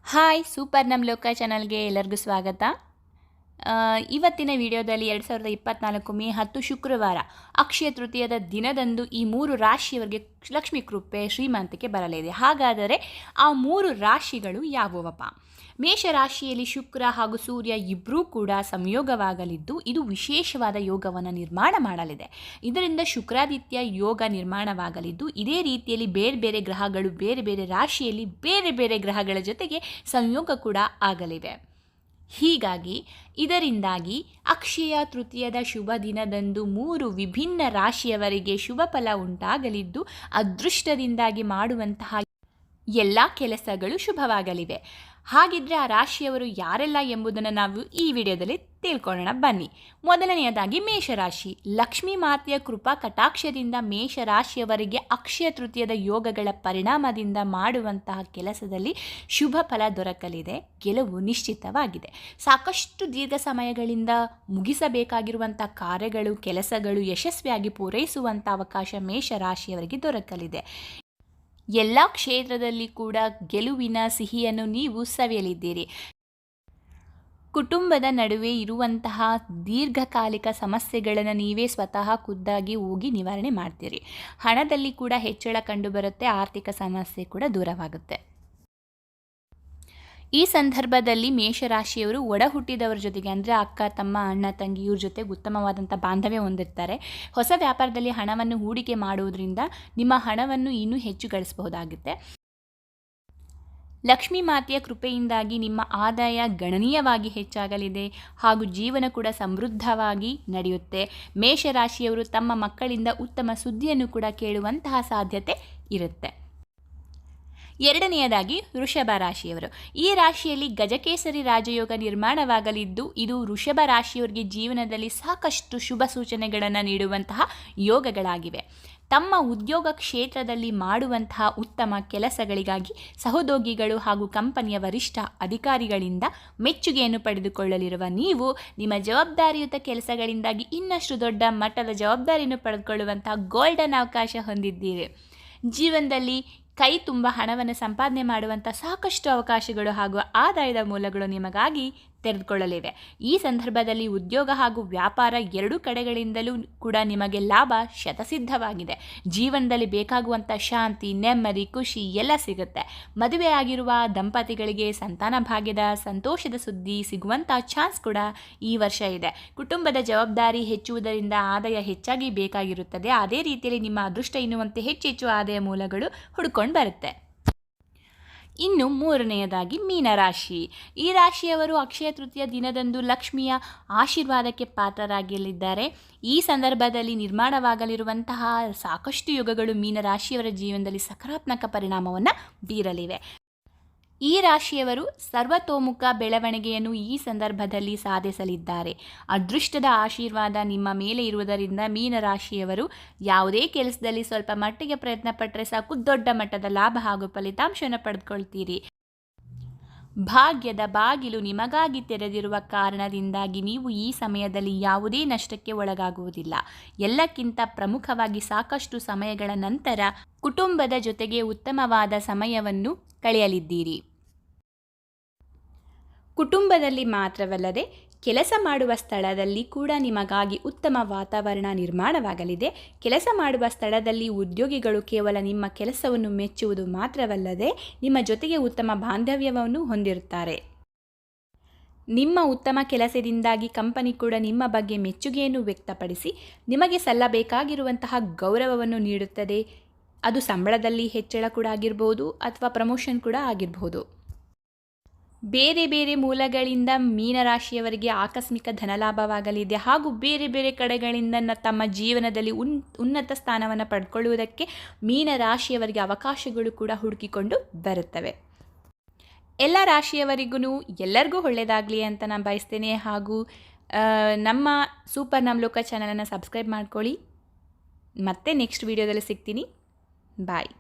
Hi super ನಮ್ಮ ಲೋಕ ಚಾನಲ್ಗೆ ಎಲ್ಲರಿಗೂ ಸ್ವಾಗತ. ಇವತ್ತಿನ ವಿಡಿಯೋದಲ್ಲಿ 2024 ಮೇ 10 ಶುಕ್ರವಾರ ಅಕ್ಷಯ ತೃತೀಯದ ದಿನದಂದು ಈ 3 ರಾಶಿಯವರಿಗೆ ಲಕ್ಷ್ಮೀ ಕೃಪೆ ಶ್ರೀಮಂತಿಕೆ ಬರಲಿದೆ. ಹಾಗಾದರೆ ಆ 3 ರಾಶಿಗಳು ಯಾವುವಪ್ಪ? ಮೇಷರಾಶಿಯಲ್ಲಿ ಶುಕ್ರ ಹಾಗೂ ಸೂರ್ಯ ಇಬ್ಬರೂ ಕೂಡ ಸಂಯೋಗವಾಗಲಿದ್ದು ಇದು ವಿಶೇಷವಾದ ಯೋಗವನ್ನು ನಿರ್ಮಾಣ ಮಾಡಲಿದೆ. ಇದರಿಂದ ಶುಕ್ರಾದಿತ್ಯ ಯೋಗ ನಿರ್ಮಾಣವಾಗಲಿದ್ದು ಇದೇ ರೀತಿಯಲ್ಲಿ ಬೇರೆ ಬೇರೆ ಗ್ರಹಗಳು ಬೇರೆ ಬೇರೆ ರಾಶಿಯಲ್ಲಿ ಬೇರೆ ಬೇರೆ ಗ್ರಹಗಳ ಜೊತೆಗೆ ಸಂಯೋಗ ಕೂಡ ಆಗಲಿವೆ. ಹೀಗಾಗಿ ಇದರಿಂದಾಗಿ ಅಕ್ಷಯ ತೃತೀಯದ ಶುಭ ದಿನದಂದು 3 ವಿಭಿನ್ನ ರಾಶಿಯವರಿಗೆ ಶುಭ ಫಲ ಉಂಟಾಗಲಿದ್ದು ಅದೃಷ್ಟದಿಂದಾಗಿ ಮಾಡುವಂತಹ ಎಲ್ಲ ಕೆಲಸಗಳು ಶುಭವಾಗಲಿವೆ. ಹಾಗಿದ್ರೆ ಆ ರಾಶಿಯವರು ಯಾರೆಲ್ಲ ಎಂಬುದನ್ನು ನಾವು ಈ ವಿಡಿಯೋದಲ್ಲಿ ತಿಳ್ಕೊಳ್ಳೋಣ ಬನ್ನಿ. ಮೊದಲನೆಯದಾಗಿ ಮೇಷರಾಶಿ. ಲಕ್ಷ್ಮೀ ಮಾತೆಯ ಕೃಪಾ ಕಟಾಕ್ಷದಿಂದ ಮೇಷರಾಶಿಯವರಿಗೆ ಅಕ್ಷಯ ತೃತೀಯದ ಯೋಗಗಳ ಪರಿಣಾಮದಿಂದ ಮಾಡುವಂತಹ ಕೆಲಸದಲ್ಲಿ ಶುಭ ಫಲ ದೊರಕಲಿದೆ. ಗೆಲುವು ನಿಶ್ಚಿತವಾಗಿದೆ. ಸಾಕಷ್ಟು ದೀರ್ಘ ಸಮಯಗಳಿಂದ ಮುಗಿಸಬೇಕಾಗಿರುವಂಥ ಕಾರ್ಯಗಳು ಕೆಲಸಗಳು ಯಶಸ್ವಿಯಾಗಿ ಪೂರೈಸುವಂಥ ಅವಕಾಶ ಮೇಷರಾಶಿಯವರಿಗೆ ದೊರಕಲಿದೆ. ಎಲ್ಲ ಕ್ಷೇತ್ರದಲ್ಲಿ ಕೂಡ ಗೆಲುವಿನ ಸಿಹಿಯನ್ನು ನೀವು ಸವಿಯಲಿದ್ದೀರಿ. ಕುಟುಂಬದ ನಡುವೆ ಇರುವಂತಹ ದೀರ್ಘಕಾಲಿಕ ಸಮಸ್ಯೆಗಳನ್ನು ನೀವೇ ಸ್ವತಃ ಖುದ್ದಾಗಿ ಹೋಗಿ ನಿವಾರಣೆ ಮಾಡ್ತೀರಿ. ಹಣದಲ್ಲಿ ಕೂಡ ಹೆಚ್ಚಳ ಕಂಡುಬರುತ್ತೆ. ಆರ್ಥಿಕ ಸಮಸ್ಯೆ ಕೂಡ ದೂರವಾಗುತ್ತೆ. ಈ ಸಂದರ್ಭದಲ್ಲಿ ಮೇಷರಾಶಿಯವರು ಒಡ ಹುಟ್ಟಿದವರ ಜೊತೆಗೆ ಅಂದರೆ ಅಕ್ಕ ತಮ್ಮ ಅಣ್ಣ ತಂಗಿ ಇವ್ರ ಜೊತೆಗೆ ಉತ್ತಮವಾದಂಥ ಬಾಂಧವ್ಯ ಹೊಂದಿರ್ತಾರೆ. ಹೊಸ ವ್ಯಾಪಾರದಲ್ಲಿ ಹಣವನ್ನು ಹೂಡಿಕೆ ಮಾಡುವುದರಿಂದ ನಿಮ್ಮ ಹಣವನ್ನು ಇನ್ನೂ ಹೆಚ್ಚು ಗಳಿಸಬಹುದಾಗುತ್ತೆ. ಲಕ್ಷ್ಮೀ ಮಾತೆಯ ಕೃಪೆಯಿಂದಾಗಿ ನಿಮ್ಮ ಆದಾಯ ಗಣನೀಯವಾಗಿ ಹೆಚ್ಚಾಗಲಿದೆ ಹಾಗೂ ಜೀವನ ಕೂಡ ಸಮೃದ್ಧವಾಗಿ ನಡೆಯುತ್ತೆ. ಮೇಷರಾಶಿಯವರು ತಮ್ಮ ಮಕ್ಕಳಿಂದ ಉತ್ತಮ ಸುದ್ದಿಯನ್ನು ಕೂಡ ಕೇಳುವಂತಹ ಸಾಧ್ಯತೆ ಇರುತ್ತೆ. ಎರಡನೆಯದಾಗಿ ವೃಷಭ ರಾಶಿಯವರು. ಈ ರಾಶಿಯಲ್ಲಿ ಗಜಕೇಸರಿ ರಾಜಯೋಗ ನಿರ್ಮಾಣವಾಗಲಿದ್ದು ಇದು ವೃಷಭ ರಾಶಿಯವರಿಗೆ ಜೀವನದಲ್ಲಿ ಸಾಕಷ್ಟು ಶುಭ ಸೂಚನೆಗಳನ್ನು ನೀಡುವಂತಹ ಯೋಗಗಳಾಗಿವೆ. ತಮ್ಮ ಉದ್ಯೋಗ ಕ್ಷೇತ್ರದಲ್ಲಿ ಮಾಡುವಂತಹ ಉತ್ತಮ ಕೆಲಸಗಳಿಗಾಗಿ ಸಹೋದ್ಯೋಗಿಗಳು ಹಾಗೂ ಕಂಪನಿಯ ವರಿಷ್ಠ ಅಧಿಕಾರಿಗಳಿಂದ ಮೆಚ್ಚುಗೆಯನ್ನು ಪಡೆದುಕೊಳ್ಳಲಿರುವ ನೀವು ನಿಮ್ಮ ಜವಾಬ್ದಾರಿಯುತ ಕೆಲಸಗಳಿಂದಾಗಿ ಇನ್ನಷ್ಟು ದೊಡ್ಡ ಮಟ್ಟದ ಜವಾಬ್ದಾರಿಯನ್ನು ಪಡೆದುಕೊಳ್ಳುವಂತಹ ಗೋಲ್ಡನ್ ಅವಕಾಶ ಹೊಂದಿದ್ದೀರಿ. ಜೀವನದಲ್ಲಿ ಕೈ ತುಂಬ ಹಣವನ್ನು ಸಂಪಾದನೆ ಮಾಡುವಂಥ ಸಾಕಷ್ಟು ಅವಕಾಶಗಳು ಹಾಗೂ ಆದಾಯದ ಮೂಲಗಳು ನಿಮಗಾಗಿ ತೆರೆದುಕೊಳ್ಳಲಿವೆ. ಈ ಸಂದರ್ಭದಲ್ಲಿ ಉದ್ಯೋಗ ಹಾಗೂ ವ್ಯಾಪಾರ ಎರಡೂ ಕಡೆಗಳಿಂದಲೂ ಕೂಡ ನಿಮಗೆ ಲಾಭ ಶತಸಿದ್ಧವಾಗಿದೆ. ಜೀವನದಲ್ಲಿ ಬೇಕಾಗುವಂಥ ಶಾಂತಿ ನೆಮ್ಮದಿ ಖುಷಿ ಎಲ್ಲ ಸಿಗುತ್ತೆ. ಮದುವೆಯಾಗಿರುವ ದಂಪತಿಗಳಿಗೆ ಸಂತಾನ ಭಾಗ್ಯದ ಸಂತೋಷದ ಸುದ್ದಿ ಸಿಗುವಂಥ ಚಾನ್ಸ್ ಕೂಡ ಈ ವರ್ಷ ಇದೆ. ಕುಟುಂಬದ ಜವಾಬ್ದಾರಿ ಹೆಚ್ಚುವುದರಿಂದ ಆದಾಯ ಹೆಚ್ಚಾಗಿ ಬೇಕಾಗಿರುತ್ತದೆ. ಅದೇ ರೀತಿಯಲ್ಲಿ ನಿಮ್ಮ ಅದೃಷ್ಟ ಎನ್ನುವಂತೆ ಹೆಚ್ಚೆಚ್ಚು ಆದಾಯ ಮೂಲಗಳು ಹುಡ್ಕೊಂಡು ಬರುತ್ತೆ. ಇನ್ನು ಮೂರನೆಯದಾಗಿ ಮೀನರಾಶಿ. ಈ ರಾಶಿಯವರು ಅಕ್ಷಯ ತೃತೀಯ ದಿನದಂದು ಲಕ್ಷ್ಮಿಯ ಆಶೀರ್ವಾದಕ್ಕೆ ಪಾತ್ರರಾಗಲಿದ್ದಾರೆ. ಈ ಸಂದರ್ಭದಲ್ಲಿ ನಿರ್ಮಾಣವಾಗಲಿರುವಂತಹ ಸಾಕಷ್ಟು ಯೋಗಗಳು ಮೀನರಾಶಿಯವರ ಜೀವನದಲ್ಲಿ ಸಕಾರಾತ್ಮಕ ಪರಿಣಾಮವನ್ನು ಬೀರಲಿವೆ. ಈ ರಾಶಿಯವರು ಸರ್ವತೋಮುಖ ಬೆಳವಣಿಗೆಯನ್ನು ಈ ಸಂದರ್ಭದಲ್ಲಿ ಸಾಧಿಸಲಿದ್ದಾರೆ. ಅದೃಷ್ಟದ ಆಶೀರ್ವಾದ ನಿಮ್ಮ ಮೇಲೆ ಇರುವುದರಿಂದ ಮೀನರಾಶಿಯವರು ಯಾವುದೇ ಕೆಲಸದಲ್ಲಿ ಸ್ವಲ್ಪ ಮಟ್ಟಿಗೆ ಪ್ರಯತ್ನ ಪಟ್ಟರೆ ಸಾಕು ದೊಡ್ಡ ಮಟ್ಟದ ಲಾಭ ಹಾಗೂ ಫಲಿತಾಂಶವನ್ನು ಪಡೆದುಕೊಳ್ತೀರಿ. ಭಾಗ್ಯದ ಬಾಗಿಲು ನಿಮಗಾಗಿ ತೆರೆದಿರುವ ಕಾರಣದಿಂದಾಗಿ ನೀವು ಈ ಸಮಯದಲ್ಲಿ ಯಾವುದೇ ನಷ್ಟಕ್ಕೆ ಒಳಗಾಗುವುದಿಲ್ಲ. ಎಲ್ಲಕ್ಕಿಂತ ಪ್ರಮುಖವಾಗಿ ಸಾಕಷ್ಟು ಸಮಯಗಳ ನಂತರ ಕುಟುಂಬದ ಜೊತೆಗೆ ಉತ್ತಮವಾದ ಸಮಯವನ್ನು ಕಳೆಯಲಿದ್ದೀರಿ. ಕುಟುಂಬದಲ್ಲಿ ಮಾತ್ರವಲ್ಲದೆ ಕೆಲಸ ಮಾಡುವ ಸ್ಥಳದಲ್ಲಿ ಕೂಡ ನಿಮಗಾಗಿ ಉತ್ತಮ ವಾತಾವರಣ ನಿರ್ಮಾಣವಾಗಲಿದೆ. ಕೆಲಸ ಮಾಡುವ ಸ್ಥಳದಲ್ಲಿ ಉದ್ಯೋಗಿಗಳು ಕೇವಲ ನಿಮ್ಮ ಕೆಲಸವನ್ನು ಮೆಚ್ಚುವುದು ಮಾತ್ರವಲ್ಲದೆ ನಿಮ್ಮ ಜೊತೆಗೆ ಉತ್ತಮ ಬಾಂಧವ್ಯವನ್ನು ಹೊಂದಿರುತ್ತಾರೆ. ನಿಮ್ಮ ಉತ್ತಮ ಕೆಲಸದಿಂದಾಗಿ ಕಂಪನಿ ಕೂಡ ನಿಮ್ಮ ಬಗ್ಗೆ ಮೆಚ್ಚುಗೆಯನ್ನು ವ್ಯಕ್ತಪಡಿಸಿ ನಿಮಗೆ ಸಲ್ಲಬೇಕಾಗಿರುವಂತಹ ಗೌರವವನ್ನು ನೀಡುತ್ತದೆ. ಅದು ಸಂಬಳದಲ್ಲಿ ಹೆಚ್ಚಳ ಕೂಡ ಆಗಿರ್ಬೋದು ಅಥವಾ ಪ್ರಮೋಷನ್ ಕೂಡ ಆಗಿರ್ಬೋದು. ಬೇರೆ ಬೇರೆ ಮೂಲಗಳಿಂದ ಮೀನರಾಶಿಯವರಿಗೆ ಆಕಸ್ಮಿಕ ಧನಲಾಭವಾಗಲಿದೆ ಹಾಗೂ ಬೇರೆ ಬೇರೆ ಕಡೆಗಳಿಂದ ತಮ್ಮ ಜೀವನದಲ್ಲಿ ಉನ್ನತ ಸ್ಥಾನವನ್ನು ಪಡ್ಕೊಳ್ಳುವುದಕ್ಕೆ ಮೀನರಾಶಿಯವರಿಗೆ ಅವಕಾಶಗಳು ಕೂಡ ಹುಡುಕಿಕೊಂಡು ಬರುತ್ತವೆ. ಎಲ್ಲ ರಾಶಿಯವರಿಗೂ ಎಲ್ಲರಿಗೂ ಒಳ್ಳೆಯದಾಗಲಿ ಅಂತ ನಾನು ಬಯಸ್ತೇನೆ. ಹಾಗೂ ನಮ್ಮ ಸೂಪರ್ ನಮ್ಮ ಲೋಕ ಚಾನಲನ್ನು ಸಬ್ಸ್ಕ್ರೈಬ್ ಮಾಡ್ಕೊಳ್ಳಿ. ಮತ್ತೆ ನೆಕ್ಸ್ಟ್ ವಿಡಿಯೋದಲ್ಲಿ ಸಿಗ್ತೀನಿ. ಬಾಯ್.